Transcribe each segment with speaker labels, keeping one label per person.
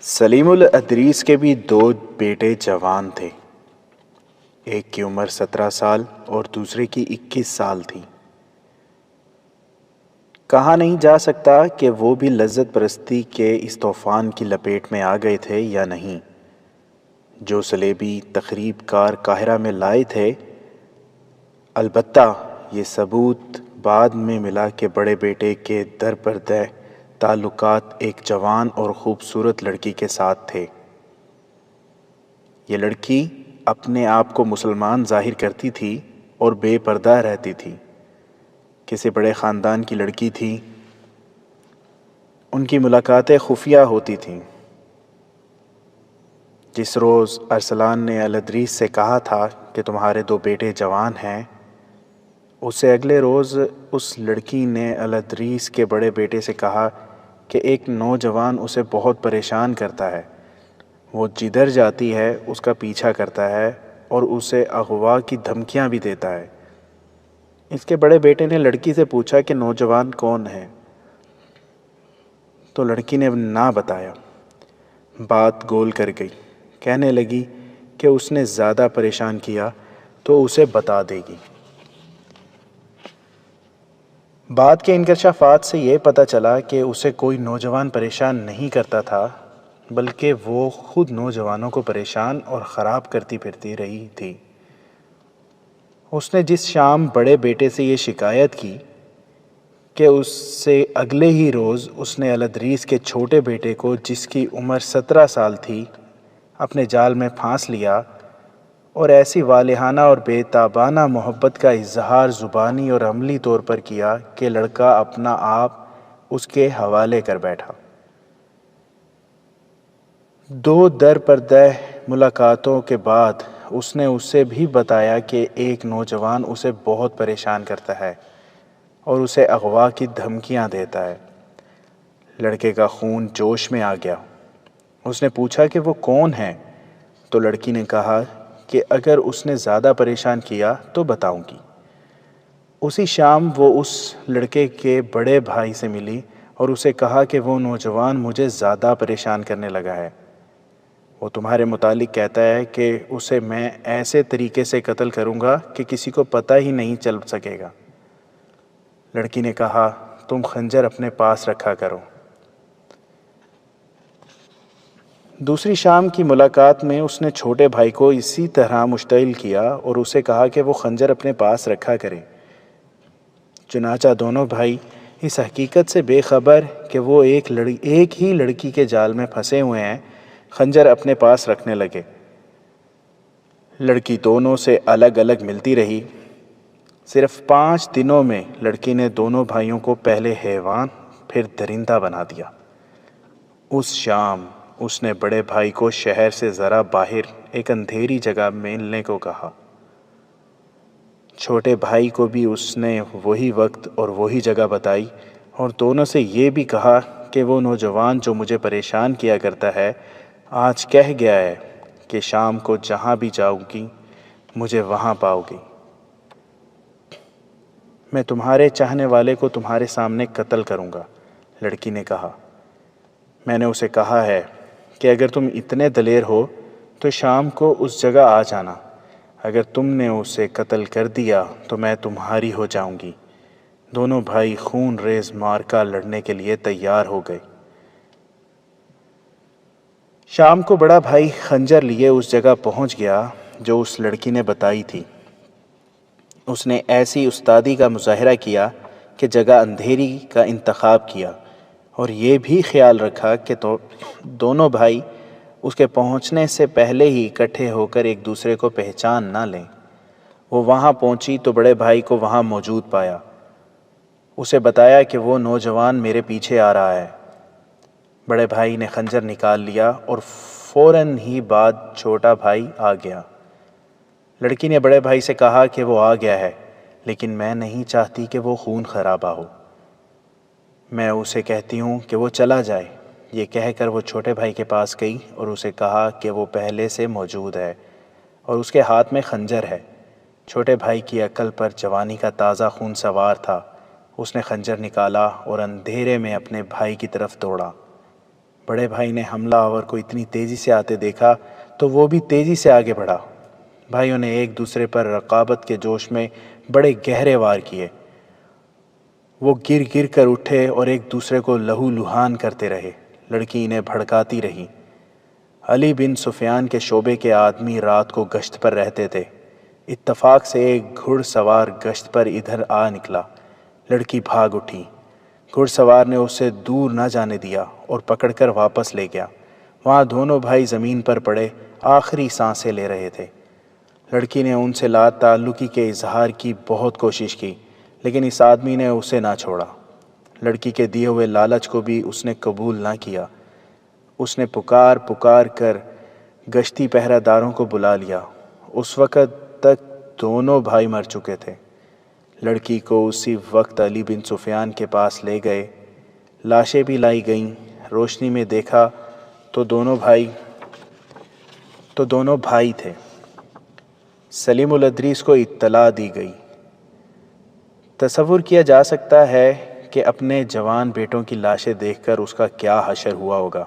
Speaker 1: سلیم الادریس کے بھی دو بیٹے جوان تھے۔ ایک کی عمر 17 سال اور دوسرے کی 21 سال تھی۔ کہا نہیں جا سکتا کہ وہ بھی لذت پرستی کے اس طوفان کی لپیٹ میں آ گئے تھے یا نہیں جو صلیبی تخریب کار قاہرہ میں لائے تھے۔ البتہ یہ ثبوت بعد میں ملا کہ بڑے بیٹے کے در پردہ تعلقات ایک جوان اور خوبصورت لڑکی کے ساتھ تھے۔ یہ لڑکی اپنے آپ کو مسلمان ظاہر کرتی تھی اور بے پردہ رہتی تھی۔ کسی بڑے خاندان کی لڑکی تھی۔ ان کی ملاقاتیں خفیہ ہوتی تھیں۔ جس روز ارسلان نے الادریس سے کہا تھا کہ تمہارے دو بیٹے جوان ہیں، اس سے اگلے روز اس لڑکی نے الادریس کے بڑے بیٹے سے کہا کہ ایک نوجوان اسے بہت پریشان کرتا ہے، وہ جدھر جاتی ہے اس کا پیچھا کرتا ہے اور اسے اغوا کی دھمکیاں بھی دیتا ہے۔ اس کے بڑے بیٹے نے لڑکی سے پوچھا کہ نوجوان کون ہے، تو لڑکی نے نہ بتایا۔ بات گول کر گئی، کہنے لگی کہ اس نے زیادہ پریشان کیا تو اسے بتا دے گی۔ بات کے انکشافات سے یہ پتہ چلا کہ اسے کوئی نوجوان پریشان نہیں کرتا تھا، بلکہ وہ خود نوجوانوں کو پریشان اور خراب کرتی پھرتی رہی تھی۔ اس نے جس شام بڑے بیٹے سے یہ شکایت کی کہ اس سے اگلے ہی روز اس نے الادریس کے چھوٹے بیٹے کو، جس کی عمر 17 سال تھی، اپنے جال میں پھانس لیا اور ایسی والہانہ اور بے تابانہ محبت کا اظہار زبانی اور عملی طور پر کیا کہ لڑکا اپنا آپ اس کے حوالے کر بیٹھا۔ دو در پردہ ملاقاتوں کے بعد اس نے اسے بھی بتایا کہ ایک نوجوان اسے بہت پریشان کرتا ہے اور اسے اغوا کی دھمکیاں دیتا ہے۔ لڑکے کا خون جوش میں آ گیا۔ اس نے پوچھا کہ وہ کون ہے، تو لڑکی نے کہا کہ اگر اس نے زیادہ پریشان کیا تو بتاؤں گی۔ اسی شام وہ اس لڑکے کے بڑے بھائی سے ملی اور اسے کہا کہ وہ نوجوان مجھے زیادہ پریشان کرنے لگا ہے۔ وہ تمہارے متعلق کہتا ہے کہ اسے میں ایسے طریقے سے قتل کروں گا کہ کسی کو پتہ ہی نہیں چل سکے گا۔ لڑکی نے کہا تم خنجر اپنے پاس رکھا کرو۔ دوسری شام کی ملاقات میں اس نے چھوٹے بھائی کو اسی طرح مشتعل کیا اور اسے کہا کہ وہ خنجر اپنے پاس رکھا کرے۔ چنانچہ دونوں بھائی اس حقیقت سے بے خبر کہ وہ ایک ہی لڑکی کے جال میں پھنسے ہوئے ہیں، خنجر اپنے پاس رکھنے لگے۔ لڑکی دونوں سے الگ الگ ملتی رہی۔ صرف 5 دنوں میں لڑکی نے دونوں بھائیوں کو پہلے حیوان پھر درندہ بنا دیا۔ اس شام اس نے بڑے بھائی کو شہر سے ذرا باہر ایک اندھیری جگہ ملنے کو کہا۔ چھوٹے بھائی کو بھی اس نے وہی وقت اور وہی جگہ بتائی اور دونوں سے یہ بھی کہا کہ وہ نوجوان جو مجھے پریشان کیا کرتا ہے، آج کہہ گیا ہے کہ شام کو جہاں بھی جاؤ گی مجھے وہاں پاؤ گی۔ میں تمہارے چاہنے والے کو تمہارے سامنے قتل کروں گا، لڑکی نے کہا۔ میں نے اسے کہا ہے کہ اگر تم اتنے دلیر ہو تو شام کو اس جگہ آ جانا۔ اگر تم نے اسے قتل کر دیا تو میں تمہاری ہو جاؤں گی۔ دونوں بھائی خون ریز معرکہ لڑنے کے لیے تیار ہو گئے۔ شام کو بڑا بھائی خنجر لیے اس جگہ پہنچ گیا جو اس لڑکی نے بتائی تھی۔ اس نے ایسی استادی کا مظاہرہ کیا کہ جگہ اندھیری کا انتخاب کیا اور یہ بھی خیال رکھا کہ دونوں بھائی اس کے پہنچنے سے پہلے ہی اکٹھے ہو کر ایک دوسرے کو پہچان نہ لیں۔ وہ وہاں پہنچی تو بڑے بھائی کو وہاں موجود پایا۔ اسے بتایا کہ وہ نوجوان میرے پیچھے آ رہا ہے۔ بڑے بھائی نے خنجر نکال لیا اور فوراً ہی بعد چھوٹا بھائی آ گیا۔ لڑکی نے بڑے بھائی سے کہا کہ وہ آ گیا ہے، لیکن میں نہیں چاہتی کہ وہ خون خرابہ ہو۔ میں اسے کہتی ہوں کہ وہ چلا جائے۔ یہ کہہ کر وہ چھوٹے بھائی کے پاس گئی اور اسے کہا کہ وہ پہلے سے موجود ہے اور اس کے ہاتھ میں خنجر ہے۔ چھوٹے بھائی کی عقل پر جوانی کا تازہ خون سوار تھا۔ اس نے خنجر نکالا اور اندھیرے میں اپنے بھائی کی طرف دوڑا۔ بڑے بھائی نے حملہ آور کو اتنی تیزی سے آتے دیکھا تو وہ بھی تیزی سے آگے بڑھا۔ بھائیوں نے ایک دوسرے پر رقابت کے جوش میں بڑے گہرے وار کیے۔ وہ گر گر کر اٹھے اور ایک دوسرے کو لہو لہان کرتے رہے۔ لڑکی انہیں بھڑکاتی رہی۔ علی بن سفیان کے شعبے کے آدمی رات کو گشت پر رہتے تھے۔ اتفاق سے ایک گھڑ سوار گشت پر ادھر آ نکلا۔ لڑکی بھاگ اٹھی۔ گھڑ سوار نے اسے دور نہ جانے دیا اور پکڑ کر واپس لے گیا۔ وہاں دونوں بھائی زمین پر پڑے آخری سانسیں لے رہے تھے۔ لڑکی نے ان سے لا تعلقی کے اظہار کی بہت کوشش کی، لیکن اس آدمی نے اسے نہ چھوڑا۔ لڑکی کے دیے ہوئے لالچ کو بھی اس نے قبول نہ کیا۔ اس نے پکار پکار کر گشتی پہرہ داروں کو بلا لیا۔ اس وقت تک دونوں بھائی مر چکے تھے۔ لڑکی کو اسی وقت علی بن سفیان کے پاس لے گئے۔ لاشیں بھی لائی گئیں۔ روشنی میں دیکھا تو دونوں بھائی تھے۔ سلیم الادریس کو اطلاع دی گئی۔ تصور کیا جا سکتا ہے کہ اپنے جوان بیٹوں کی لاشیں دیکھ کر اس کا کیا حشر ہوا ہوگا۔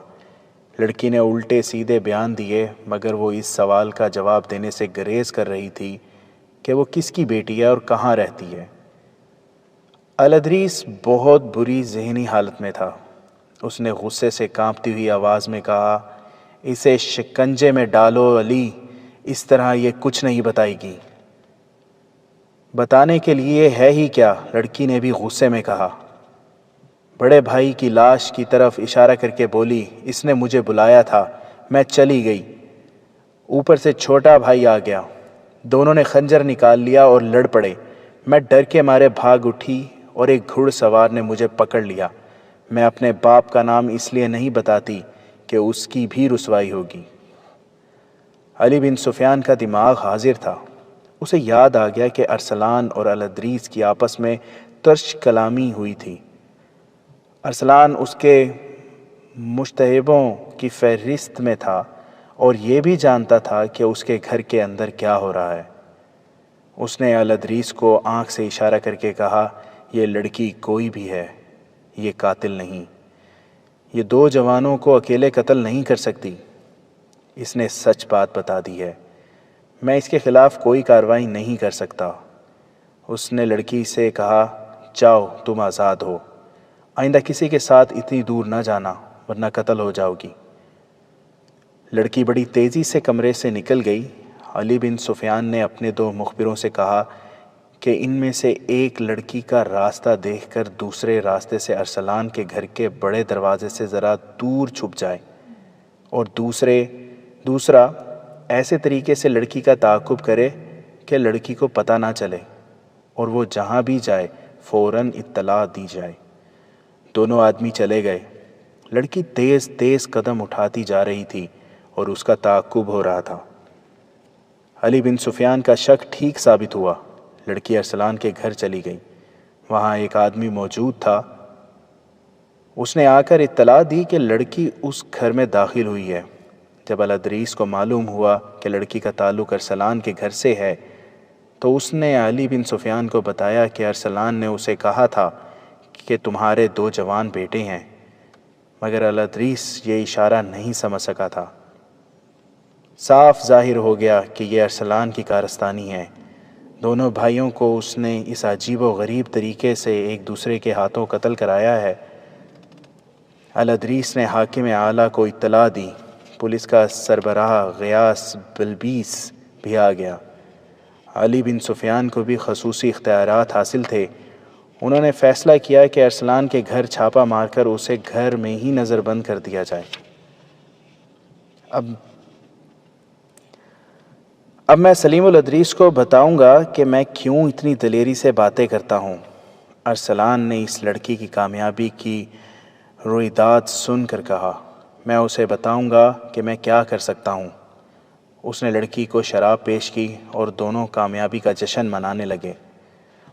Speaker 1: لڑکی نے الٹے سیدھے بیان دیے، مگر وہ اس سوال کا جواب دینے سے گریز کر رہی تھی کہ وہ کس کی بیٹی ہے اور کہاں رہتی ہے۔ الادریس بہت بری ذہنی حالت میں تھا۔ اس نے غصے سے کانپتی ہوئی آواز میں کہا، اسے شکنجے میں ڈالو علی، اس طرح یہ کچھ نہیں بتائے گی۔ بتانے کے لیے ہے ہی کیا؟ لڑکی نے بھی غصے میں کہا۔ بڑے بھائی کی لاش کی طرف اشارہ کر کے بولی، اس نے مجھے بلایا تھا، میں چلی گئی۔ اوپر سے چھوٹا بھائی آ گیا۔ دونوں نے خنجر نکال لیا اور لڑ پڑے۔ میں ڈر کے مارے بھاگ اٹھی اور ایک گھڑ سوار نے مجھے پکڑ لیا۔ میں اپنے باپ کا نام اس لیے نہیں بتاتی کہ اس کی بھی رسوائی ہوگی۔ علی بن سفیان کا دماغ حاضر تھا۔ اسے یاد آ گیا کہ ارسلان اور الادریس کی آپس میں ترش کلامی ہوئی تھی۔ ارسلان اس کے مشتہبوں کی فہرست میں تھا اور یہ بھی جانتا تھا کہ اس کے گھر کے اندر کیا ہو رہا ہے۔ اس نے الادریس کو آنکھ سے اشارہ کر کے کہا، یہ لڑکی کوئی بھی ہے، یہ قاتل نہیں۔ یہ دو جوانوں کو اکیلے قتل نہیں کر سکتی۔ اس نے سچ بات بتا دی ہے۔ میں اس کے خلاف کوئی کارروائی نہیں کر سکتا۔ اس نے لڑکی سے کہا، جاؤ تم آزاد ہو، آئندہ کسی کے ساتھ اتنی دور نہ جانا ورنہ قتل ہو جاؤ گی۔ لڑکی بڑی تیزی سے کمرے سے نکل گئی۔ علی بن سفیان نے اپنے دو مخبروں سے کہا کہ ان میں سے ایک لڑکی کا راستہ دیکھ کر دوسرے راستے سے ارسلان کے گھر کے بڑے دروازے سے ذرا دور چھپ جائے، اور دوسرا ایسے طریقے سے لڑکی کا تعاقب کرے کہ لڑکی کو پتہ نہ چلے، اور وہ جہاں بھی جائے فوراً اطلاع دی جائے۔ دونوں آدمی چلے گئے۔ لڑکی تیز تیز قدم اٹھاتی جا رہی تھی اور اس کا تعاقب ہو رہا تھا۔ علی بن سفیان کا شک ٹھیک ثابت ہوا۔ لڑکی ارسلان کے گھر چلی گئی۔ وہاں ایک آدمی موجود تھا۔ اس نے آ کر اطلاع دی کہ لڑکی اس گھر میں داخل ہوئی ہے۔ جب الادریس کو معلوم ہوا کہ لڑکی کا تعلق ارسلان کے گھر سے ہے تو اس نے علی بن سفیان کو بتایا کہ ارسلان نے اسے کہا تھا کہ تمہارے دو جوان بیٹے ہیں، مگر الادریس یہ اشارہ نہیں سمجھ سکا تھا۔ صاف ظاہر ہو گیا کہ یہ ارسلان کی کارستانی ہے۔ دونوں بھائیوں کو اس نے اس عجیب و غریب طریقے سے ایک دوسرے کے ہاتھوں قتل کرایا ہے۔ الادریس نے حاکم اعلیٰ کو اطلاع دی۔ پولیس کا سربراہ غیاث بلبیس بھی آ گیا۔ علی بن سفیان کو بھی خصوصی اختیارات حاصل تھے۔ انہوں نے فیصلہ کیا کہ ارسلان کے گھر چھاپا مار کر اسے گھر میں ہی نظر بند کر دیا جائے۔ اب میں سلیم الادریس کو بتاؤں گا کہ میں کیوں اتنی دلیری سے باتیں کرتا ہوں۔ ارسلان نے اس لڑکی کی کامیابی کی رویداد سن کر کہا، میں اسے بتاؤں گا کہ میں کیا کر سکتا ہوں۔ اس نے لڑکی کو شراب پیش کی اور دونوں کامیابی کا جشن منانے لگے۔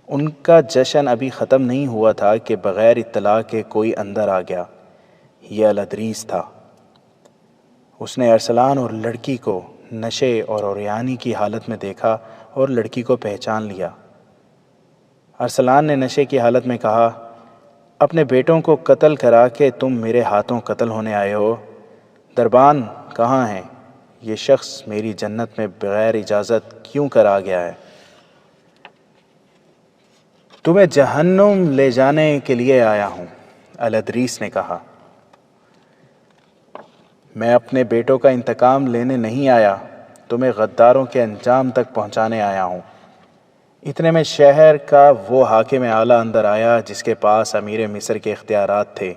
Speaker 1: ان کا جشن ابھی ختم نہیں ہوا تھا کہ بغیر اطلاع کے کوئی اندر آ گیا۔ یہ الادریس تھا۔ اس نے ارسلان اور لڑکی کو نشے اور عریانی کی حالت میں دیکھا اور لڑکی کو پہچان لیا۔ ارسلان نے نشے کی حالت میں کہا، اپنے بیٹوں کو قتل کرا کے تم میرے ہاتھوں قتل ہونے آئے ہو۔ دربان کہاں ہے؟ یہ شخص میری جنت میں بغیر اجازت کیوں کر آ گیا ہے؟ تمہیں جہنم لے جانے کے لیے آیا ہوں، الادریس نے کہا۔ میں اپنے بیٹوں کا انتقام لینے نہیں آیا، تمہیں غداروں کے انجام تک پہنچانے آیا ہوں۔ اتنے میں شہر کا وہ حاکم اعلیٰ اندر آیا جس کے پاس امیر مصر کے اختیارات تھے۔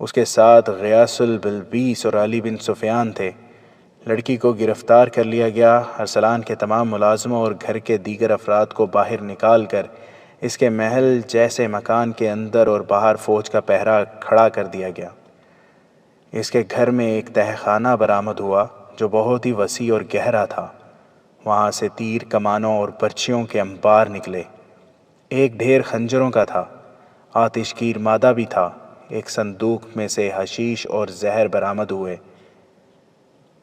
Speaker 1: اس کے ساتھ غیاث البلبیس اور علی بن سفیان تھے۔ لڑکی کو گرفتار کر لیا گیا۔ ارسلان کے تمام ملازموں اور گھر کے دیگر افراد کو باہر نکال کر اس کے محل جیسے مکان کے اندر اور باہر فوج کا پہرا کھڑا کر دیا گیا۔ اس کے گھر میں ایک تہہ خانہ برآمد ہوا جو بہت ہی وسیع اور گہرا تھا۔ وہاں سے تیر کمانوں اور برچھیوں کے انبار نکلے۔ ایک ڈھیر خنجروں کا تھا، آتش گیر مادہ بھی تھا۔ ایک صندوق میں سے حشیش اور زہر برآمد ہوئے۔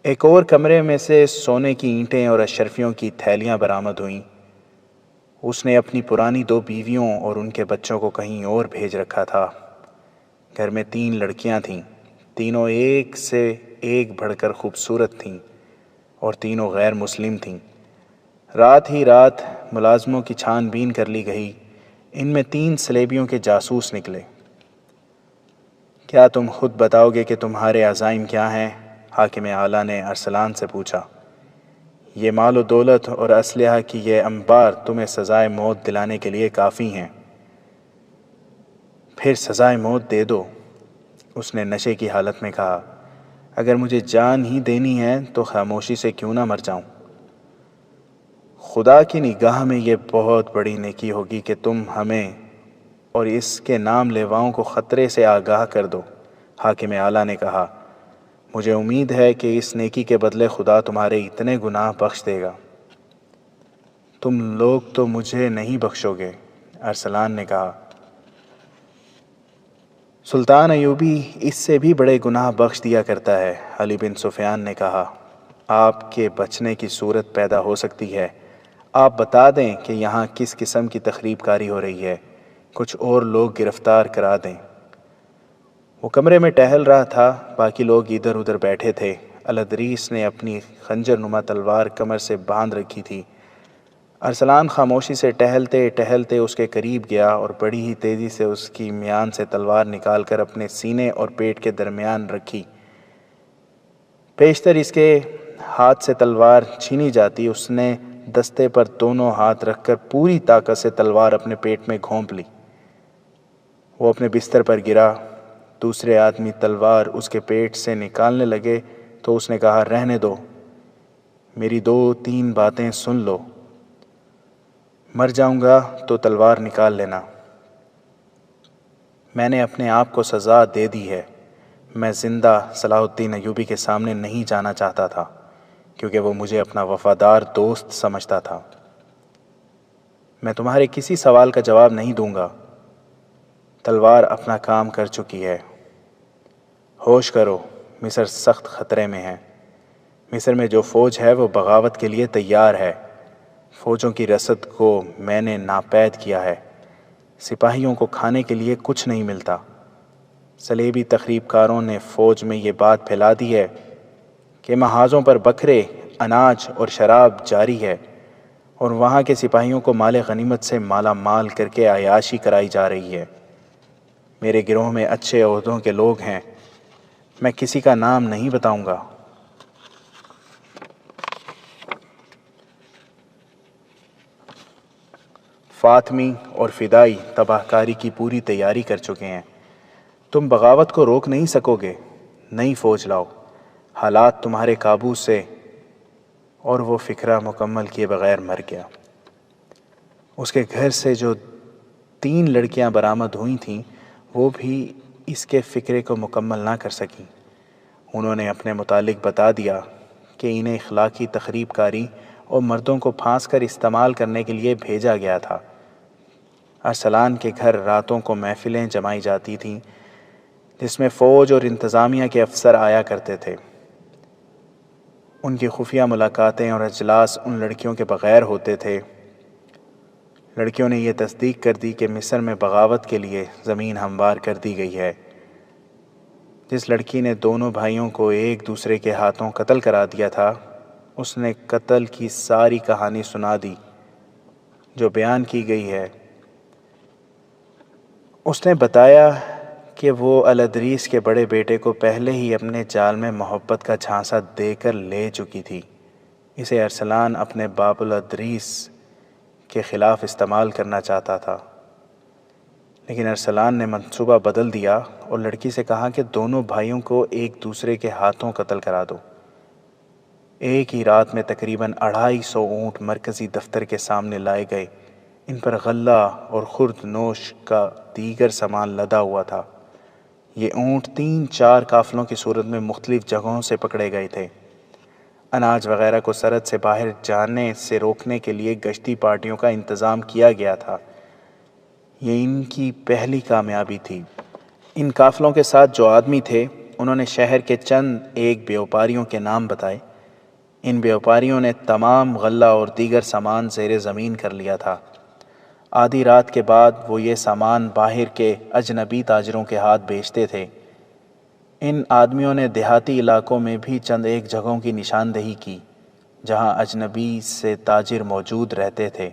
Speaker 1: ایک اور کمرے میں سے سونے کی اینٹیں اور اشرفیوں کی تھیلیاں برآمد ہوئیں۔ اس نے اپنی پرانی 2 بیویوں اور ان کے بچوں کو کہیں اور بھیج رکھا تھا۔ گھر میں 3 لڑکیاں تھیں، تینوں ایک سے ایک بڑھ کر خوبصورت تھیں اور تینوں غیر مسلم تھیں۔ رات ہی رات ملازموں کی چھان بین کر لی گئی۔ ان میں 3 صلیبیوں کے جاسوس نکلے۔ کیا تم خود بتاؤ گے کہ تمہارے عزائم کیا ہیں؟ حاکم اعلیٰ نے ارسلان سے پوچھا۔ یہ مال و دولت اور اسلحہ کی یہ انبار تمہیں سزائے موت دلانے کے لیے کافی ہیں۔ پھر سزائے موت دے دو، اس نے نشے کی حالت میں کہا۔ اگر مجھے جان ہی دینی ہے تو خاموشی سے کیوں نہ مر جاؤں۔ خدا کی نگاہ میں یہ بہت بڑی نیکی ہوگی کہ تم ہمیں اور اس کے نام لیواؤں کو خطرے سے آگاہ کر دو، حاکم اعلیٰ نے کہا۔ مجھے امید ہے کہ اس نیکی کے بدلے خدا تمہارے اتنے گناہ بخش دے گا۔ تم لوگ تو مجھے نہیں بخشو گے، ارسلان نے کہا۔ سلطان ایوبی اس سے بھی بڑے گناہ بخش دیا کرتا ہے، علی بن سفیان نے کہا۔ آپ کے بچنے کی صورت پیدا ہو سکتی ہے۔ آپ بتا دیں کہ یہاں کس قسم کی تخریب کاری ہو رہی ہے، کچھ اور لوگ گرفتار کرا دیں۔ وہ کمرے میں ٹہل رہا تھا، باقی لوگ ادھر ادھر بیٹھے تھے۔ الادریس نے اپنی خنجر نما تلوار کمر سے باندھ رکھی تھی۔ ارسلان خاموشی سے ٹہلتے ٹہلتے اس کے قریب گیا اور بڑی ہی تیزی سے اس کی میان سے تلوار نکال کر اپنے سینے اور پیٹ کے درمیان رکھی۔ پیشتر اس کے ہاتھ سے تلوار چھینی جاتی، اس نے دستے پر دونوں ہاتھ رکھ کر پوری طاقت سے تلوار اپنے پیٹ میں گھونپ لی۔ وہ اپنے بستر پر گرا۔ دوسرے آدمی تلوار اس کے پیٹ سے نکالنے لگے تو اس نے کہا، رہنے دو، میری 2-3 باتیں سن لو۔ مر جاؤں گا تو تلوار نکال لینا۔ میں نے اپنے آپ کو سزا دے دی ہے۔ میں زندہ صلاح الدین ایوبی کے سامنے نہیں جانا چاہتا تھا کیونکہ وہ مجھے اپنا وفادار دوست سمجھتا تھا۔ میں تمہارے کسی سوال کا جواب نہیں دوں گا۔ تلوار اپنا کام کر چکی ہے۔ ہوش کرو، مصر سخت خطرے میں ہے۔ مصر میں جو فوج ہے وہ بغاوت کے لیے تیار ہے۔ فوجوں کی رسد کو میں نے ناپید کیا ہے۔ سپاہیوں کو کھانے کے لیے کچھ نہیں ملتا۔ صلیبی تخریب کاروں نے فوج میں یہ بات پھیلا دی ہے کہ محاذوں پر بکرے، اناج اور شراب جاری ہے اور وہاں کے سپاہیوں کو مال غنیمت سے مالا مال کر کے عیاشی کرائی جا رہی ہے۔ میرے گروہ میں اچھے عہدوں کے لوگ ہیں، میں کسی کا نام نہیں بتاؤں گا۔ فاطمی اور فدائی تباہ کاری کی پوری تیاری کر چکے ہیں۔ تم بغاوت کو روک نہیں سکو گے۔ نئی فوج لاؤ، حالات تمہارے قابو سے۔ اور وہ فکرہ مکمل کیے بغیر مر گیا۔ اس کے گھر سے جو 3 لڑکیاں برآمد ہوئی تھیں وہ بھی اس کے فکرے کو مکمل نہ کر سکیں۔ انہوں نے اپنے متعلق بتا دیا کہ انہیں اخلاقی تخریب کاری اور مردوں کو پھانس کر استعمال کرنے کے لیے بھیجا گیا تھا۔ ارسلان کے گھر راتوں کو محفلیں جمائی جاتی تھیں جس میں فوج اور انتظامیہ کے افسر آیا کرتے تھے۔ ان کی خفیہ ملاقاتیں اور اجلاس ان لڑکیوں کے بغیر ہوتے تھے۔ لڑکیوں نے یہ تصدیق کر دی کہ مصر میں بغاوت کے لیے زمین ہموار کر دی گئی ہے۔ جس لڑکی نے دونوں بھائیوں کو ایک دوسرے کے ہاتھوں قتل کرا دیا تھا، اس نے قتل کی ساری کہانی سنا دی جو بیان کی گئی ہے۔ اس نے بتایا کہ وہ الادریس کے بڑے بیٹے کو پہلے ہی اپنے جال میں محبت کا جھانسا دے کر لے چکی تھی۔ اسے ارسلان اپنے باب الادریس کے خلاف استعمال کرنا چاہتا تھا، لیکن ارسلان نے منصوبہ بدل دیا اور لڑکی سے کہا کہ دونوں بھائیوں کو ایک دوسرے کے ہاتھوں قتل کرا دو۔ ایک ہی رات میں تقریباً 250 اونٹ مرکزی دفتر کے سامنے لائے گئے۔ ان پر غلہ اور خرد نوش کا دیگر سامان لدا ہوا تھا۔ یہ اونٹ 3-4 قافلوں کی صورت میں مختلف جگہوں سے پکڑے گئے تھے۔ اناج وغیرہ کو سرحد سے باہر جانے سے روکنے کے لیے گشتی پارٹیوں کا انتظام کیا گیا تھا۔ یہ ان کی پہلی کامیابی تھی۔ ان قافلوں کے ساتھ جو آدمی تھے، انہوں نے شہر کے چند ایک بیوپاریوں کے نام بتائے۔ ان بیوپاریوں نے تمام غلہ اور دیگر سامان زیر زمین کر لیا تھا۔ آدھی رات کے بعد وہ یہ سامان باہر کے اجنبی تاجروں کے ہاتھ بیچتے تھے۔ ان آدمیوں نے دیہاتی علاقوں میں بھی چند ایک جگہوں کی نشاندہی کی جہاں اجنبی سے تاجر موجود رہتے تھے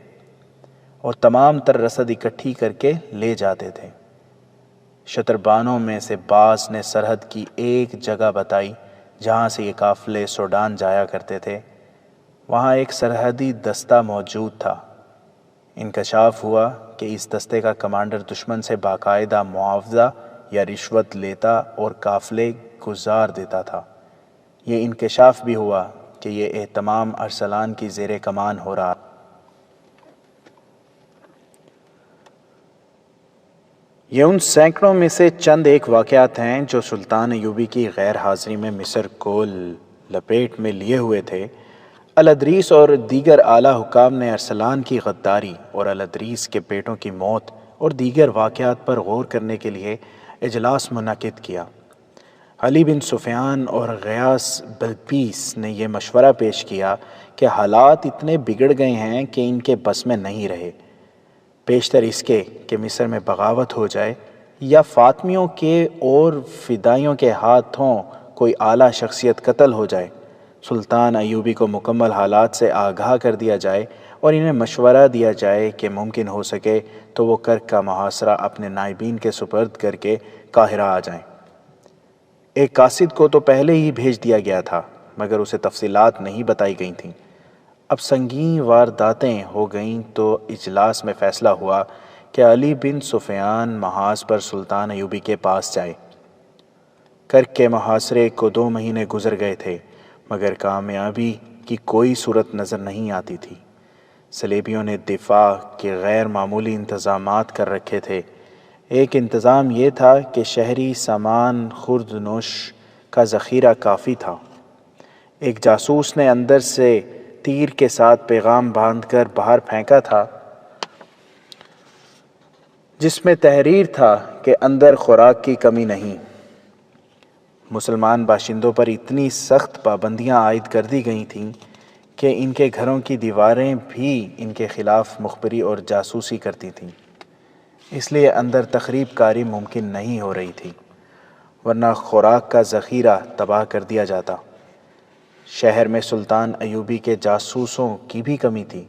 Speaker 1: اور تمام تر رسد اکٹھی کر کے لے جاتے تھے۔ شتربانوں میں سے بعض نے سرحد کی ایک جگہ بتائی جہاں سے یہ قافلے سوڈان جایا کرتے تھے۔ وہاں ایک سرحدی دستہ موجود تھا۔ انکشاف ہوا کہ اس دستے کا کمانڈر دشمن سے باقاعدہ معاوضہ یا رشوت لیتا اور قافلے گزار دیتا تھا۔ یہ انکشاف بھی ہوا کہ یہ اہتمام ارسلان کی زیر کمان ہو رہا۔ یہ ان سینکڑوں میں سے چند ایک واقعات ہیں جو سلطان ایوبی کی غیر حاضری میں مصر کو لپیٹ میں لیے ہوئے تھے۔ الادریس اور دیگر اعلیٰ حکام نے ارسلان کی غداری اور الادریس کے بیٹوں کی موت اور دیگر واقعات پر غور کرنے کے لیے اجلاس منعقد کیا۔ علی بن سفیان اور غیاث بلبیس نے یہ مشورہ پیش کیا کہ حالات اتنے بگڑ گئے ہیں کہ ان کے بس میں نہیں رہے۔ بیشتر اس کے کہ مصر میں بغاوت ہو جائے یا فاطمیوں کے اور فدائیوں کے ہاتھوں کوئی اعلیٰ شخصیت قتل ہو جائے۔ سلطان ایوبی کو مکمل حالات سے آگاہ کر دیا جائے اور انہیں مشورہ دیا جائے کہ ممکن ہو سکے تو وہ کرک کا محاصرہ اپنے نائبین کے سپرد کر کے قاہرہ آ جائیں۔ ایک قاصد کو تو پہلے ہی بھیج دیا گیا تھا مگر اسے تفصیلات نہیں بتائی گئی تھیں۔ اب سنگین وارداتیں ہو گئیں تو اجلاس میں فیصلہ ہوا کہ علی بن سفیان محاذ پر سلطان ایوبی کے پاس جائے۔ کرک کے محاصرے کو 2 مہینے گزر گئے تھے مگر کامیابی کی کوئی صورت نظر نہیں آتی تھی۔ صلیبیوں نے دفاع کے غیر معمولی انتظامات کر رکھے تھے۔ ایک انتظام یہ تھا کہ شہری سامان خرد نوش کا ذخیرہ کافی تھا۔ ایک جاسوس نے اندر سے تیر کے ساتھ پیغام باندھ کر باہر پھینکا تھا جس میں تحریر تھا کہ اندر خوراک کی کمی نہیں۔ مسلمان باشندوں پر اتنی سخت پابندیاں عائد کر دی گئی تھیں کہ ان کے گھروں کی دیواریں بھی ان کے خلاف مخبری اور جاسوسی کرتی تھیں، اس لیے اندر تخریب کاری ممکن نہیں ہو رہی تھی، ورنہ خوراک کا ذخیرہ تباہ کر دیا جاتا۔ شہر میں سلطان ایوبی کے جاسوسوں کی بھی کمی تھی۔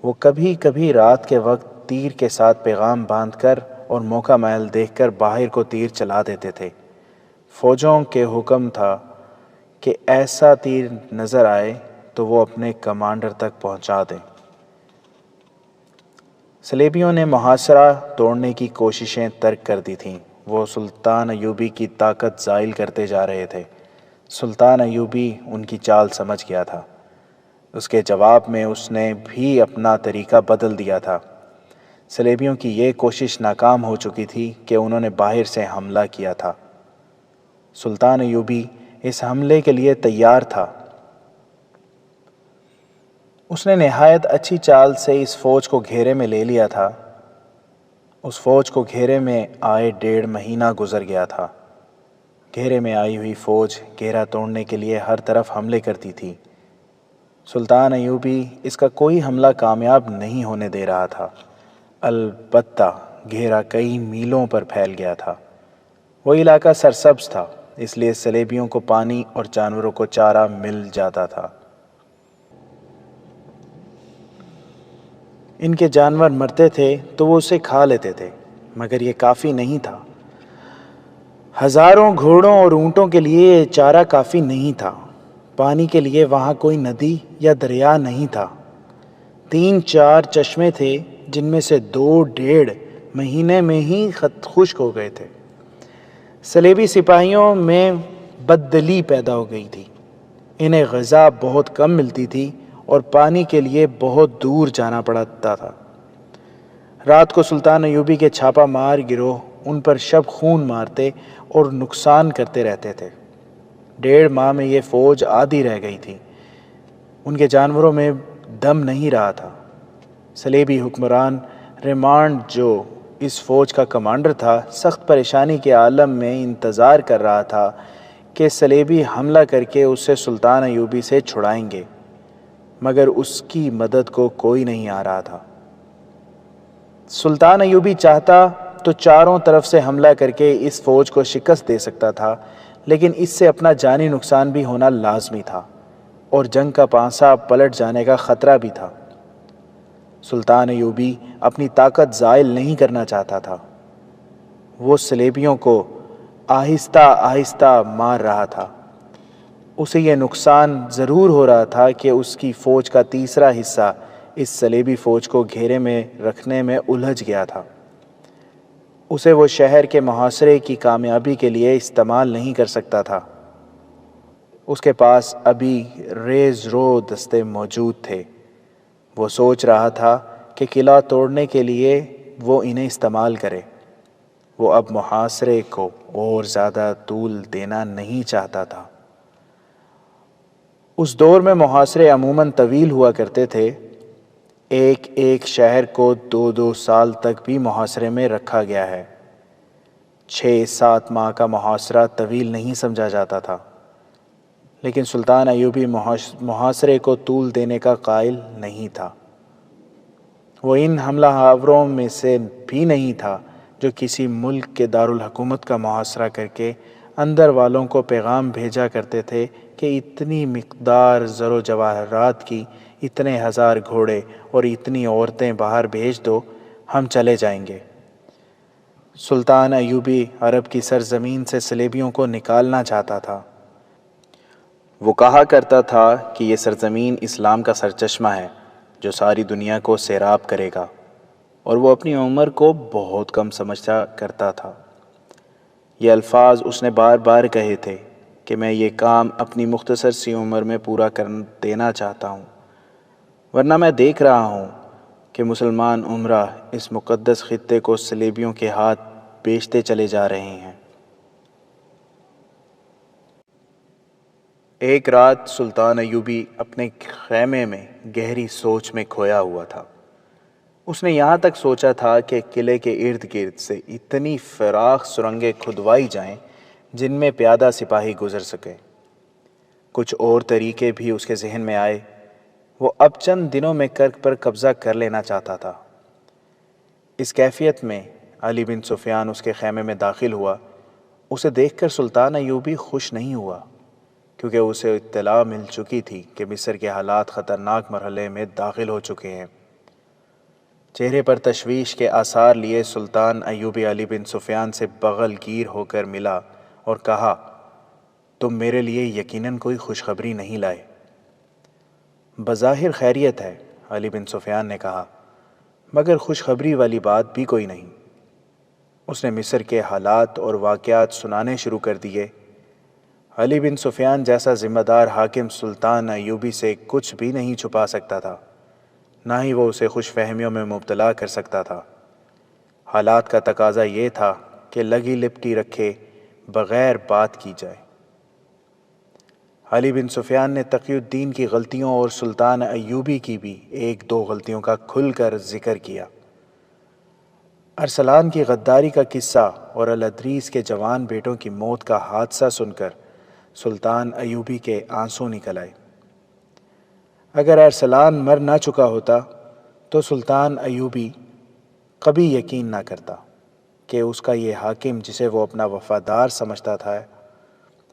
Speaker 1: وہ کبھی کبھی رات کے وقت تیر کے ساتھ پیغام باندھ کر اور موقع محل دیکھ کر باہر کو تیر چلا دیتے تھے۔ فوجوں کے حکم تھا کہ ایسا تیر نظر آئے تو وہ اپنے کمانڈر تک پہنچا دیں۔ صلیبیوں نے محاصرہ توڑنے کی کوششیں ترک کر دی تھیں۔ وہ سلطان ایوبی کی طاقت زائل کرتے جا رہے تھے۔ سلطان ایوبی ان کی چال سمجھ گیا تھا۔ اس کے جواب میں اس نے بھی اپنا طریقہ بدل دیا تھا۔ صلیبیوں کی یہ کوشش ناکام ہو چکی تھی کہ انہوں نے باہر سے حملہ کیا تھا۔ سلطان ایوبی اس حملے کے لیے تیار تھا۔ اس نے نہایت اچھی چال سے اس فوج کو گھیرے میں لے لیا تھا۔ اس فوج کو گھیرے میں آئے 1.5 مہینہ گزر گیا تھا۔ گھیرے میں آئی ہوئی فوج گھیرا توڑنے کے لیے ہر طرف حملے کرتی تھی۔ سلطان ایوبی اس کا کوئی حملہ کامیاب نہیں ہونے دے رہا تھا۔ البتہ گھیرا کئی میلوں پر پھیل گیا تھا۔ وہ علاقہ سرسبز تھا، اس لیے سلیبیوں کو پانی اور جانوروں کو چارہ مل جاتا تھا۔ ان کے جانور مرتے تھے تو وہ اسے کھا لیتے تھے، مگر یہ کافی نہیں تھا۔ ہزاروں گھوڑوں اور اونٹوں کے لیے یہ چارہ کافی نہیں تھا۔ پانی کے لیے وہاں کوئی ندی یا دریا نہیں تھا۔ 3-4 چشمے تھے، جن میں سے 2-1.5 مہینے میں ہی خشک ہو گئے تھے۔ صلیبی سپاہیوں میں بددلی پیدا ہو گئی تھی۔ انہیں غذا بہت کم ملتی تھی اور پانی کے لیے بہت دور جانا پڑتا تھا۔ رات کو سلطان ایوبی کے چھاپا مار گروہ ان پر شب خون مارتے اور نقصان کرتے رہتے تھے۔ 1.5 ماہ میں یہ فوج آدھی رہ گئی تھی۔ ان کے جانوروں میں دم نہیں رہا تھا۔ صلیبی حکمران ریمانڈ، جو اس فوج کا کمانڈر تھا، سخت پریشانی کے عالم میں انتظار کر رہا تھا کہ صلیبی حملہ کر کے اسے سلطان ایوبی سے چھڑائیں گے، مگر اس کی مدد کو کوئی نہیں آ رہا تھا۔ سلطان ایوبی چاہتا تو چاروں طرف سے حملہ کر کے اس فوج کو شکست دے سکتا تھا، لیکن اس سے اپنا جانی نقصان بھی ہونا لازمی تھا اور جنگ کا پانسا پلٹ جانے کا خطرہ بھی تھا۔ سلطان ایوبی اپنی طاقت زائل نہیں کرنا چاہتا تھا۔ وہ صلیبیوں کو آہستہ آہستہ مار رہا تھا۔ اسے یہ نقصان ضرور ہو رہا تھا کہ اس کی فوج کا تیسرا حصہ اس صلیبی فوج کو گھیرے میں رکھنے میں الجھ گیا تھا۔ اسے وہ شہر کے محاصرے کی کامیابی کے لیے استعمال نہیں کر سکتا تھا۔ اس کے پاس ابھی ریز رو دستے موجود تھے۔ وہ سوچ رہا تھا کہ قلعہ توڑنے کے لیے وہ انہیں استعمال کرے۔ وہ اب محاصرے کو اور زیادہ طول دینا نہیں چاہتا تھا۔ اس دور میں محاصرے عموماً طویل ہوا کرتے تھے۔ ایک شہر کو 2 سال تک بھی محاصرے میں رکھا گیا ہے۔ 6-7 ماہ کا محاصرہ طویل نہیں سمجھا جاتا تھا، لیکن سلطان ایوبی محاصرے کو طول دینے کا قائل نہیں تھا۔ وہ ان حملہ آوروں میں سے بھی نہیں تھا جو کسی ملک کے دارالحکومت کا محاصرہ کر کے اندر والوں کو پیغام بھیجا کرتے تھے کہ اتنی مقدار زر و جواہرات کی، اتنے 1000 گھوڑے اور اتنی عورتیں باہر بھیج دو، ہم چلے جائیں گے۔ سلطان ایوبی عرب کی سرزمین سے صلیبیوں کو نکالنا چاہتا تھا۔ وہ کہا کرتا تھا کہ یہ سرزمین اسلام کا سرچشمہ ہے جو ساری دنیا کو سیراب کرے گا، اور وہ اپنی عمر کو بہت کم سمجھتا کرتا تھا۔ یہ الفاظ اس نے بار بار کہے تھے کہ میں یہ کام اپنی مختصر سی عمر میں پورا کر دینا چاہتا ہوں، ورنہ میں دیکھ رہا ہوں کہ مسلمان عمرہ اس مقدس خطے کو صلیبیوں کے ہاتھ بیچتے چلے جا رہے ہیں۔ ایک رات سلطان ایوبی اپنے خیمے میں گہری سوچ میں کھویا ہوا تھا۔ اس نے یہاں تک سوچا تھا کہ قلعے کے ارد گرد سے اتنی فراخ سرنگیں کھدوائی جائیں جن میں پیادہ سپاہی گزر سکیں۔ کچھ اور طریقے بھی اس کے ذہن میں آئے۔ وہ اب چند دنوں میں کرک پر قبضہ کر لینا چاہتا تھا۔ اس کیفیت میں علی بن سفیان اس کے خیمے میں داخل ہوا۔ اسے دیکھ کر سلطان ایوبی خوش نہیں ہوا، کیونکہ اسے اطلاع مل چکی تھی کہ مصر کے حالات خطرناک مرحلے میں داخل ہو چکے ہیں۔ چہرے پر تشویش کے آثار لیے سلطان ایوبی علی بن سفیان سے بغل گیر ہو کر ملا اور کہا، تم میرے لیے یقیناً کوئی خوشخبری نہیں لائے۔ بظاہر خیریت ہے، علی بن سفیان نے کہا، مگر خوشخبری والی بات بھی کوئی نہیں۔ اس نے مصر کے حالات اور واقعات سنانے شروع کر دیے۔ علی بن سفیان جیسا ذمہ دار حاکم سلطان ایوبی سے کچھ بھی نہیں چھپا سکتا تھا، نہ ہی وہ اسے خوش فہمیوں میں مبتلا کر سکتا تھا۔ حالات کا تقاضا یہ تھا کہ لگی لپٹی رکھے بغیر بات کی جائے۔ علی بن سفیان نے تقی الدین کی غلطیوں اور سلطان ایوبی کی بھی 1-2 غلطیوں کا کھل کر ذکر کیا۔ ارسلان کی غداری کا قصہ اور الادریس کے جوان بیٹوں کی موت کا حادثہ سن کر سلطان ایوبی کے آنسو نکل آئے۔ اگر ارسلان مر نہ چکا ہوتا تو سلطان ایوبی کبھی یقین نہ کرتا کہ اس کا یہ حاکم جسے وہ اپنا وفادار سمجھتا تھا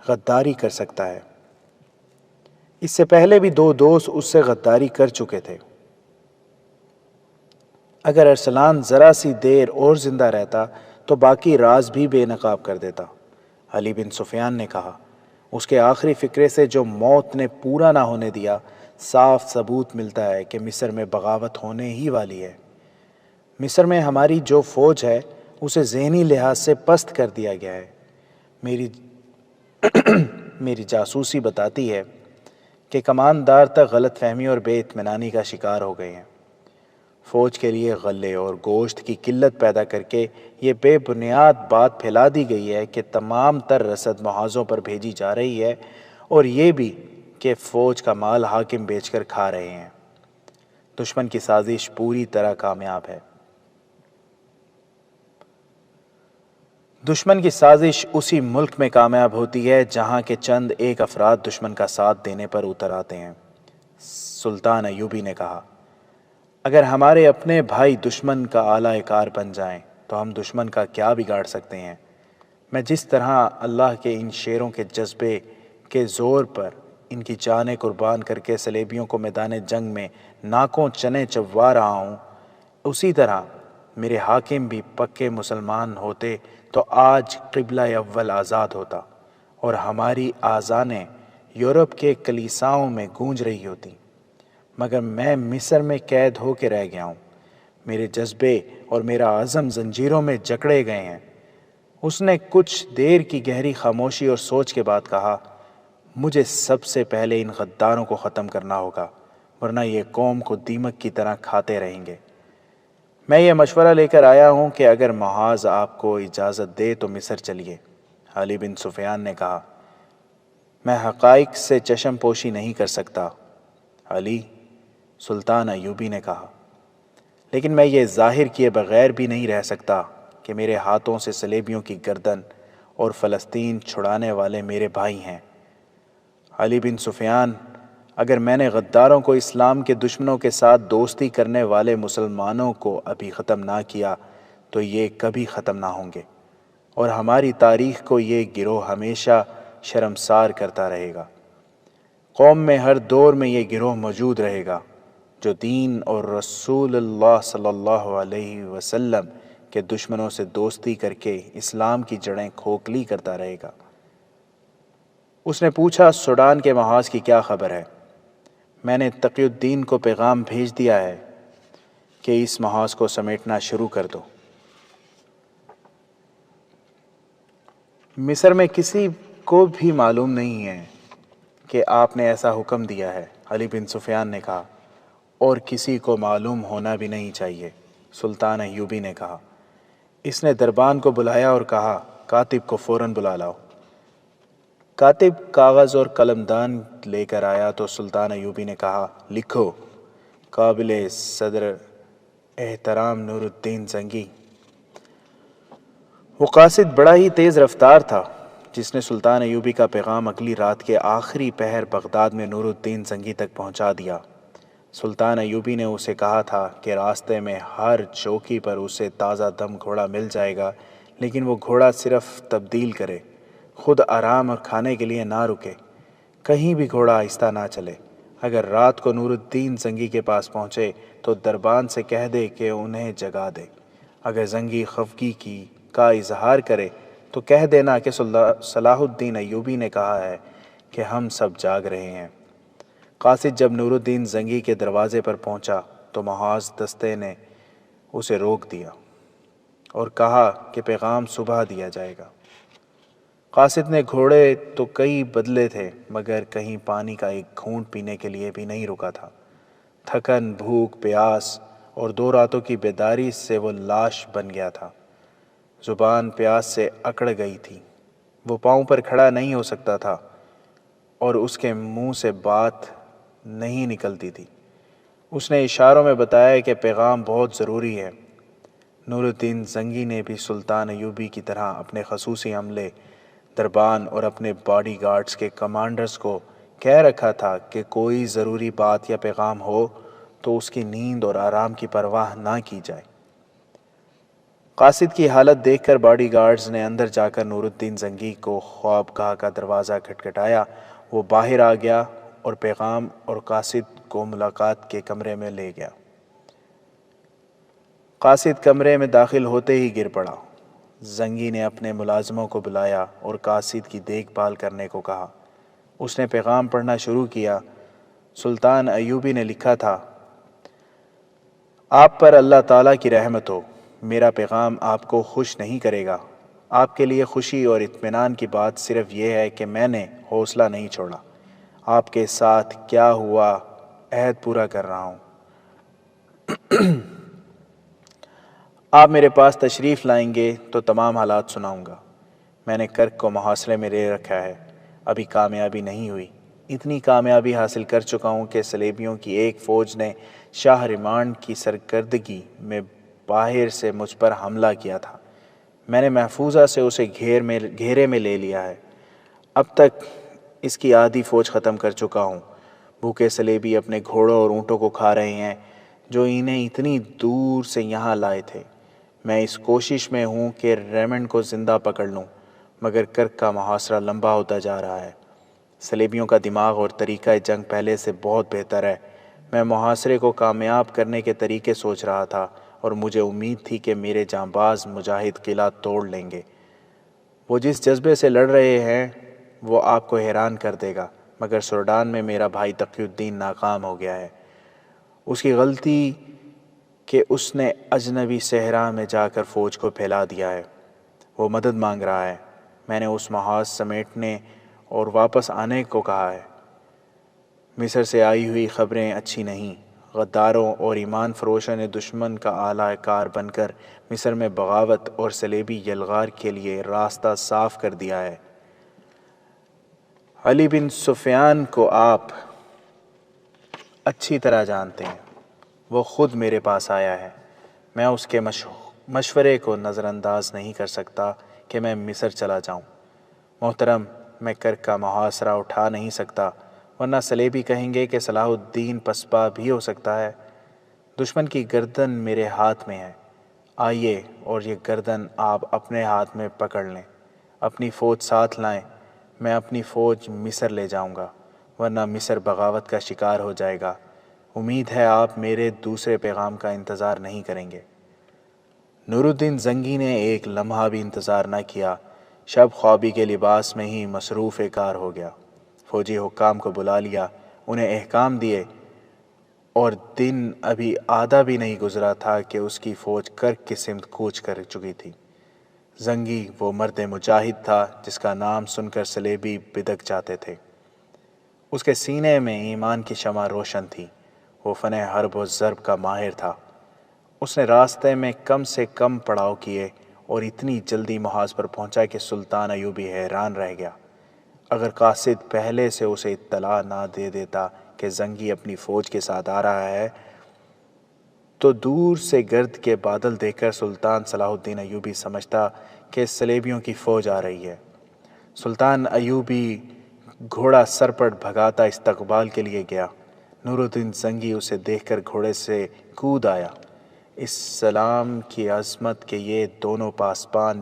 Speaker 1: غداری کر سکتا ہے۔ اس سے پہلے بھی 2 دوست اس سے غداری کر چکے تھے۔ اگر ارسلان ذرا سی دیر اور زندہ رہتا تو باقی راز بھی بے نقاب کر دیتا۔ علی بن سفیان نے کہا، اس کے آخری فکرے سے جو موت نے پورا نہ ہونے دیا، صاف ثبوت ملتا ہے کہ مصر میں بغاوت ہونے ہی والی ہے۔ مصر میں ہماری جو فوج ہے اسے ذہنی لحاظ سے پست کر دیا گیا ہے۔ میری جاسوسی بتاتی ہے کہ کماندار تک غلط فہمی اور بے اطمینانی کا شکار ہو گئے ہیں۔ فوج کے لیے غلے اور گوشت کی قلت پیدا کر کے یہ بے بنیاد بات پھیلا دی گئی ہے کہ تمام تر رسد محاذوں پر بھیجی جا رہی ہے، اور یہ بھی کہ فوج کا مال حاکم بیچ کر کھا رہے ہیں۔ دشمن کی سازش پوری طرح کامیاب ہے۔ دشمن کی سازش اسی ملک میں کامیاب ہوتی ہے جہاں کے چند ایک افراد دشمن کا ساتھ دینے پر اتر آتے ہیں۔ سلطان ایوبی نے کہا، اگر ہمارے اپنے بھائی دشمن کا اعلی کار بن جائیں تو ہم دشمن کا کیا بگاڑ سکتے ہیں؟ میں جس طرح اللہ کے ان شیروں کے جذبے کے زور پر ان کی جانیں قربان کر کے صلیبیوں کو میدان جنگ میں ناکوں چنے چبوا رہا ہوں، اسی طرح میرے حاکم بھی پکے مسلمان ہوتے تو آج قبلہ اول آزاد ہوتا اور ہماری آذانیں یورپ کے کلیساؤں میں گونج رہی ہوتی، مگر میں مصر میں قید ہو کے رہ گیا ہوں۔ میرے جذبے اور میرا عزم زنجیروں میں جکڑے گئے ہیں۔ اس نے کچھ دیر کی گہری خاموشی اور سوچ کے بعد کہا، مجھے سب سے پہلے ان غداروں کو ختم کرنا ہوگا، ورنہ یہ قوم کو دیمک کی طرح کھاتے رہیں گے۔ میں یہ مشورہ لے کر آیا ہوں کہ اگر محاذ آپ کو اجازت دے تو مصر چلیے۔ علی بن سفیان نے کہا، میں حقائق سے چشم پوشی نہیں کر سکتا علی۔ سلطان ایوبی نے کہا، لیکن میں یہ ظاہر کیے بغیر بھی نہیں رہ سکتا کہ میرے ہاتھوں سے صلیبیوں کی گردن اور فلسطین چھڑانے والے میرے بھائی ہیں۔ علی بن سفیان، اگر میں نے غداروں کو اسلام کے دشمنوں کے ساتھ دوستی کرنے والے مسلمانوں کو ابھی ختم نہ کیا تو یہ کبھی ختم نہ ہوں گے، اور ہماری تاریخ کو یہ گروہ ہمیشہ شرمسار کرتا رہے گا۔ قوم میں ہر دور میں یہ گروہ موجود رہے گا جو دین اور رسول اللہ صلی اللہ علیہ وسلم کے دشمنوں سے دوستی کر کے اسلام کی جڑیں کھوکھلی کرتا رہے گا۔ اس نے پوچھا، سوڈان کے محاذ کی کیا خبر ہے؟ میں نے تقی الدین کو پیغام بھیج دیا ہے کہ اس محاذ کو سمیٹنا شروع کر دو۔ مصر میں کسی کو بھی معلوم نہیں ہے کہ آپ نے ایسا حکم دیا ہے، علی بن سفیان نے کہا، اور کسی کو معلوم ہونا بھی نہیں چاہیے۔ سلطان ایوبی نے کہا، اس نے دربان کو بلایا اور کہا، کاتب کو فوراً بلا لاؤ۔ کاتب کاغذ اور قلمدان لے کر آیا تو سلطان ایوبی نے کہا، لکھو، قابل صدر احترام نور الدین زنگی۔ وہ قاصد بڑا ہی تیز رفتار تھا جس نے سلطان ایوبی کا پیغام اگلی رات کے آخری پہر بغداد میں نور الدین زنگی تک پہنچا دیا۔ سلطان ایوبی نے اسے کہا تھا کہ راستے میں ہر چوکی پر اسے تازہ دم گھوڑا مل جائے گا، لیکن وہ گھوڑا صرف تبدیل کرے، خود آرام اور کھانے کے لیے نہ رکے، کہیں بھی گھوڑا آہستہ نہ چلے۔ اگر رات کو نور الدین زنگی کے پاس پہنچے تو دربان سے کہہ دے کہ انہیں جگا دے۔ اگر زنگی خفگی کا اظہار کرے تو کہہ دینا کہ صلاح الدین ایوبی نے کہا ہے کہ ہم سب جاگ رہے ہیں۔ قاصد جب نور الدین زنگی کے دروازے پر پہنچا تو محاذ دستے نے اسے روک دیا اور کہا کہ پیغام صبح دیا جائے گا۔ قاصد نے گھوڑے تو کئی بدلے تھے مگر کہیں پانی کا ایک گھونٹ پینے کے لیے بھی نہیں رکا تھا۔ تھکن، بھوک، پیاس اور 2 راتوں کی بیداری سے وہ لاش بن گیا تھا۔ زبان پیاس سے اکڑ گئی تھی، وہ پاؤں پر کھڑا نہیں ہو سکتا تھا اور اس کے منہ سے بات نہیں نکلتی تھی۔ اس نے اشاروں میں بتایا کہ پیغام بہت ضروری ہے۔ نور الدین زنگی نے بھی سلطان ایوبی کی طرح اپنے خصوصی عملے، دربان اور اپنے باڈی گارڈز کے کمانڈرز کو کہہ رکھا تھا کہ کوئی ضروری بات یا پیغام ہو تو اس کی نیند اور آرام کی پرواہ نہ کی جائے۔ قاصد کی حالت دیکھ کر باڈی گارڈز نے اندر جا کر نور الدین زنگی کو خوابگاہ کا دروازہ کھٹکھٹایا۔ وہ باہر آ گیا اور پیغام اور قاصد کو ملاقات کے کمرے میں لے گیا۔ قاصد کمرے میں داخل ہوتے ہی گر پڑا۔ زنگی نے اپنے ملازموں کو بلایا اور قاصد کی دیکھ بھال کرنے کو کہا۔ اس نے پیغام پڑھنا شروع کیا۔ سلطان ایوبی نے لکھا تھا: آپ پر اللہ تعالیٰ کی رحمت ہو۔ میرا پیغام آپ کو خوش نہیں کرے گا۔ آپ کے لیے خوشی اور اطمینان کی بات صرف یہ ہے کہ میں نے حوصلہ نہیں چھوڑا۔ آپ کے ساتھ کیا ہوا عہد پورا کر رہا ہوں۔ آپ میرے پاس تشریف لائیں گے تو تمام حالات سناؤں گا۔ میں نے کرک کو محاصرے میں لے رکھا ہے، ابھی کامیابی نہیں ہوئی۔ اتنی کامیابی حاصل کر چکا ہوں کہ صلیبیوں کی ایک فوج نے شاہ ریمانڈ کی سرکردگی میں باہر سے مجھ پر حملہ کیا تھا۔ میں نے محفوظہ سے اسے گھیرے میں لے لیا ہے۔ اب تک اس کی آدھی فوج ختم کر چکا ہوں۔ بھوکے صلیبی اپنے گھوڑوں اور اونٹوں کو کھا رہے ہیں جو انہیں اتنی دور سے یہاں لائے تھے۔ میں اس کوشش میں ہوں کہ ریمنڈ کو زندہ پکڑ لوں، مگر کرک کا محاصرہ لمبا ہوتا جا رہا ہے۔ صلیبیوں کا دماغ اور طریقہ جنگ پہلے سے بہت بہتر ہے۔ میں محاصرے کو کامیاب کرنے کے طریقے سوچ رہا تھا اور مجھے امید تھی کہ میرے جانباز مجاہد قلعہ توڑ لیں گے۔ وہ جس جذبے سے لڑ رہے ہیں وہ آپ کو حیران کر دے گا، مگر سوڈان میں میرا بھائی تقی الدین ناکام ہو گیا ہے۔ اس کی غلطی کہ اس نے اجنبی صحرا میں جا کر فوج کو پھیلا دیا ہے۔ وہ مدد مانگ رہا ہے۔ میں نے اس محاذ سمیٹنے اور واپس آنے کو کہا ہے۔ مصر سے آئی ہوئی خبریں اچھی نہیں۔ غداروں اور ایمان فروشوں نے دشمن کا اعلی کار بن کر مصر میں بغاوت اور صلیبی یلغار کے لیے راستہ صاف کر دیا ہے۔ علی بن سفیان کو آپ اچھی طرح جانتے ہیں۔ وہ خود میرے پاس آیا ہے۔ میں اس کے مشورے کو نظر انداز نہیں کر سکتا کہ میں مصر چلا جاؤں۔ محترم، میں کرک کا محاصرہ اٹھا نہیں سکتا، ورنہ صلیبی کہیں گے کہ صلاح الدین پسپا بھی ہو سکتا ہے۔ دشمن کی گردن میرے ہاتھ میں ہے۔ آئیے اور یہ گردن آپ اپنے ہاتھ میں پکڑ لیں۔ اپنی فوج ساتھ لائیں۔ میں اپنی فوج مصر لے جاؤں گا، ورنہ مصر بغاوت کا شکار ہو جائے گا۔ امید ہے آپ میرے دوسرے پیغام کا انتظار نہیں کریں گے۔ نور الدین زنگی نے ایک لمحہ بھی انتظار نہ کیا۔ شب خوابی کے لباس میں ہی مصروف کار ہو گیا۔ فوجی حکام کو بلا لیا، انہیں احکام دیے، اور دن ابھی آدھا بھی نہیں گزرا تھا کہ اس کی فوج کرک کی سمت کوچ کر چکی تھی۔ زنگی وہ مرد مجاہد تھا جس کا نام سن کر صلیبی بدک جاتے تھے۔ اس کے سینے میں ایمان کی شمع روشن تھی۔ وہ فن حرب و ضرب کا ماہر تھا۔ اس نے راستے میں کم سے کم پڑاؤ کیے اور اتنی جلدی محاذ پر پہنچا کہ سلطان ایوبی حیران رہ گیا۔ اگر قاصد پہلے سے اسے اطلاع نہ دے دیتا کہ زنگی اپنی فوج کے ساتھ آ رہا ہے تو دور سے گرد کے بادل دیکھ کر سلطان صلاح الدین ایوبی سمجھتا کہ صلیبیوں کی فوج آ رہی ہے۔ سلطان ایوبی گھوڑا سرپٹ بھگاتا استقبال کے لیے گیا۔ نور الدین زنگی اسے دیکھ کر گھوڑے سے کود آیا۔ اس سلام کی عظمت کہ یہ دونوں پاسبان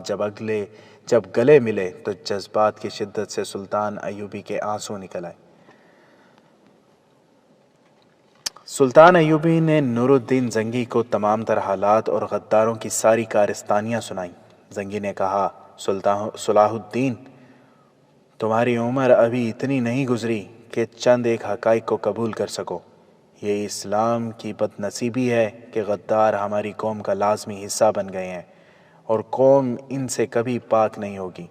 Speaker 1: جب گلے ملے تو جذبات کی شدت سے سلطان ایوبی کے آنسو نکل آئے۔ سلطان ایوبی نے نور الدین زنگی کو تمام تر حالات اور غداروں کی ساری کارستانیاں سنائیں۔ زنگی نے کہا: صلاح الدین، تمہاری عمر ابھی اتنی نہیں گزری کہ چند ایک حقائق کو قبول کر سکو۔ یہ اسلام کی بد نصیبی ہے کہ غدار ہماری قوم کا لازمی حصہ بن گئے ہیں اور قوم ان سے کبھی پاک نہیں ہوگی۔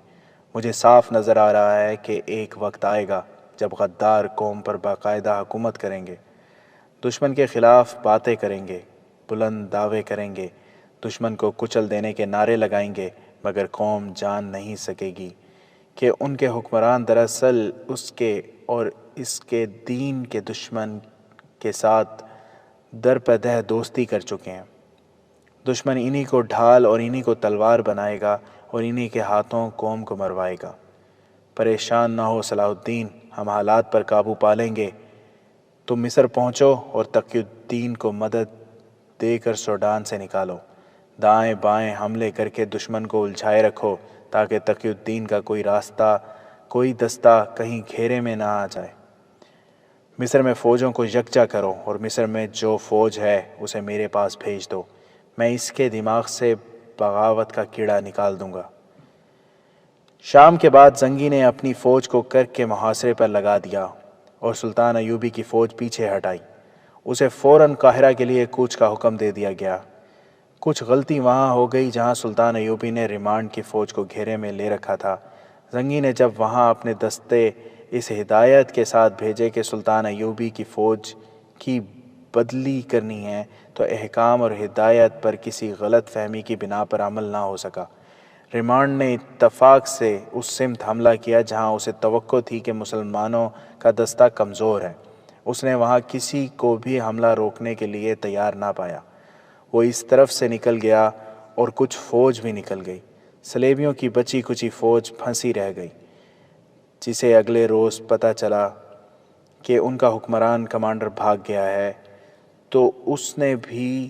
Speaker 1: مجھے صاف نظر آ رہا ہے کہ ایک وقت آئے گا جب غدار قوم پر باقاعدہ حکومت کریں گے، دشمن کے خلاف باتیں کریں گے، بلند دعوے کریں گے، دشمن کو کچل دینے کے نعرے لگائیں گے، مگر قوم جان نہیں سکے گی کہ ان کے حکمران دراصل اس کے اور اس کے دین کے دشمن کے ساتھ درپدہ دوستی کر چکے ہیں۔ دشمن انہی کو ڈھال اور انہی کو تلوار بنائے گا اور انہی کے ہاتھوں قوم کو مروائے گا۔ پریشان نہ ہو صلاح الدین، ہم حالات پر قابو پا لیں گے۔ تم مصر پہنچو اور تقی الدین کو مدد دے کر سوڈان سے نکالو۔ دائیں بائیں حملے کر کے دشمن کو الجھائے رکھو تاکہ تقی الدین کا کوئی دستہ کہیں گھیرے میں نہ آ جائے۔ مصر میں فوجوں کو یکجا کرو اور مصر میں جو فوج ہے اسے میرے پاس بھیج دو، میں اس کے دماغ سے بغاوت کا کیڑا نکال دوں گا۔ شام کے بعد زنگی نے اپنی فوج کو کرک کے محاصرے پر لگا دیا اور سلطان ایوبی کی فوج پیچھے ہٹائی۔ اسے فوراً قاہرہ کے لیے کوچ کا حکم دے دیا گیا۔ کچھ غلطی وہاں ہو گئی جہاں سلطان ایوبی نے ریمانڈ کی فوج کو گھیرے میں لے رکھا تھا۔ زنگی نے جب وہاں اپنے دستے اس ہدایت کے ساتھ بھیجے کہ سلطان ایوبی کی فوج کی بدلی کرنی ہے تو احکام اور ہدایت پر کسی غلط فہمی کی بنا پر عمل نہ ہو سکا۔ ریمانڈ نے اتفاق سے اس سمت حملہ کیا جہاں اسے توقع تھی کہ مسلمانوں کا دستہ کمزور ہے۔ اس نے وہاں کسی کو بھی حملہ روکنے کے لیے تیار نہ پایا۔ وہ اس طرف سے نکل گیا اور کچھ فوج بھی نکل گئی۔ صلیبیوں کی بچی کچی فوج پھنسی رہ گئی۔ جسے اگلے روز پتہ چلا کہ ان کا حکمران کمانڈر بھاگ گیا ہے تو اس نے بھی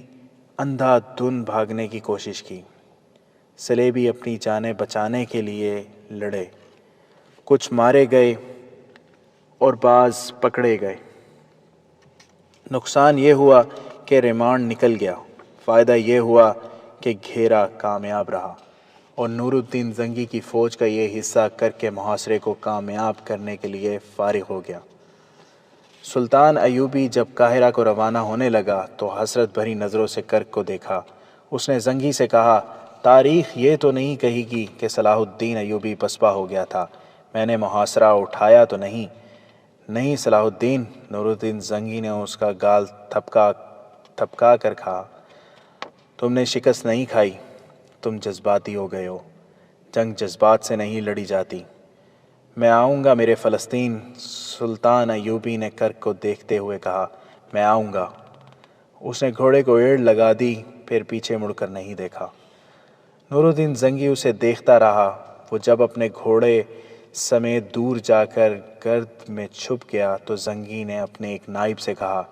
Speaker 1: اندھا دھند بھاگنے کی کوشش کی۔ صلیبی اپنی جانیں بچانے کے لیے لڑے، کچھ مارے گئے اور بعض پکڑے گئے۔ نقصان یہ ہوا کہ ریمانڈ نکل گیا، فائدہ یہ ہوا کہ گھیرا کامیاب رہا اور نور الدین زنگی کی فوج کا یہ حصہ کرک کے محاصرے کو کامیاب کرنے کے لیے فارغ ہو گیا۔ سلطان ایوبی جب قاہرہ کو روانہ ہونے لگا تو حسرت بھری نظروں سے کرک کو دیکھا۔ اس نے زنگی سے کہا، تاریخ یہ تو نہیں کہے گی کہ صلاح الدین ایوبی پسپا ہو گیا تھا، میں نے محاصرہ اٹھایا تو نہیں؟ نہیں صلاح الدین، نور الدین زنگی نے اس کا گال تھپکا کر کہا، تم نے شکست نہیں کھائی، تم جذباتی ہو گئے ہو۔ جنگ جذبات سے نہیں لڑی جاتی۔ میں آؤں گا میرے فلسطین، سلطان ایوبی نے کرک کو دیکھتے ہوئے کہا، میں آؤں گا۔ اس نے گھوڑے کو ایڑ لگا دی، پھر پیچھے مڑ کر نہیں دیکھا۔ نور الدین زنگی اسے دیکھتا رہا۔ وہ جب اپنے گھوڑے سمیت دور جا کر گرد میں چھپ گیا تو زنگی نے اپنے ایک نائب سے کہا،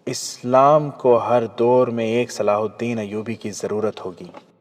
Speaker 1: اسلام کو ہر دور میں ایک صلاح الدین ایوبی کی ضرورت ہوگی۔